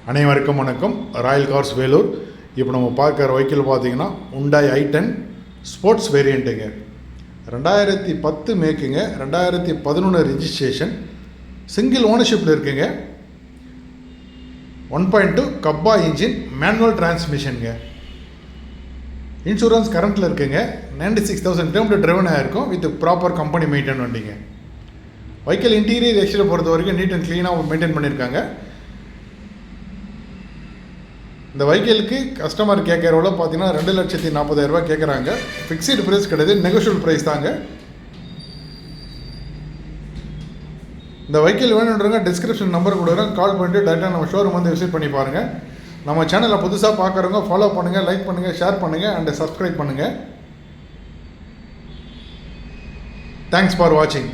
அனைவருக்கும் வணக்கம். Royal cars Vellore. இப்போ நம்ம பார்க்குற வெஹிக்கிள் பார்த்தீங்கன்னா Hyundai i10 ஸ்போர்ட்ஸ் வேரியண்ட்டுங்க. 2010 மேக்குங்க, 2011 ரெஜிஸ்ட்ரேஷன், சிங்கிள் ஓனர்ஷிப்பில் இருக்குங்க. 1.2 கப்பா இன்ஜின், மேனுவல் டிரான்ஸ்மிஷனுங்க. இன்சூரன்ஸ் கரண்ட்டில் இருக்குங்க. 96,000 கிலோமீட்டர் ட்ரிவன் ஆகிருக்கும் வித் ப்ராப்பர் கம்பெனி மெயின்டைன் வண்டிங்க. வெஹிக்கிள் இன்டீரியர் எக்ஸ்டீரியர் பொறுத்த வரைக்கும் நீட் அண்ட் க்ளீனாக மெயின்டைன் பண்ணியிருக்காங்க. இந்த வெஹிக்கிளுக்கு கஸ்டமர் கேட்குற எவ்வளோ பார்த்தீங்கன்னா 2,40,000 கேட்குறாங்க. ஃபிக்ஸ்டு ப்ரைஸ் கிடையாது, நெகோஷியபிள் ப்ரைஸ் தாங்க. இந்த வெஹிக்கிள் வேணுன்றவங்க டிஸ்கிரிப்ஷன் நம்பர் கொடுக்குறோம், கால் பண்ணிட்டு டேரெக்டாக நம்ம ஷோரூம் வந்து விசிட் பண்ணி பாருங்கள். நம்ம சேனலை புதுசாக பார்க்குறவங்க ஃபாலோ பண்ணுங்கள், லைக் பண்ணுங்கள், ஷேர் பண்ணுங்கள் அண்ட் சப்ஸ்கிரைப் பண்ணுங்கள். தேங்க்ஸ் ஃபார் வாட்சிங்.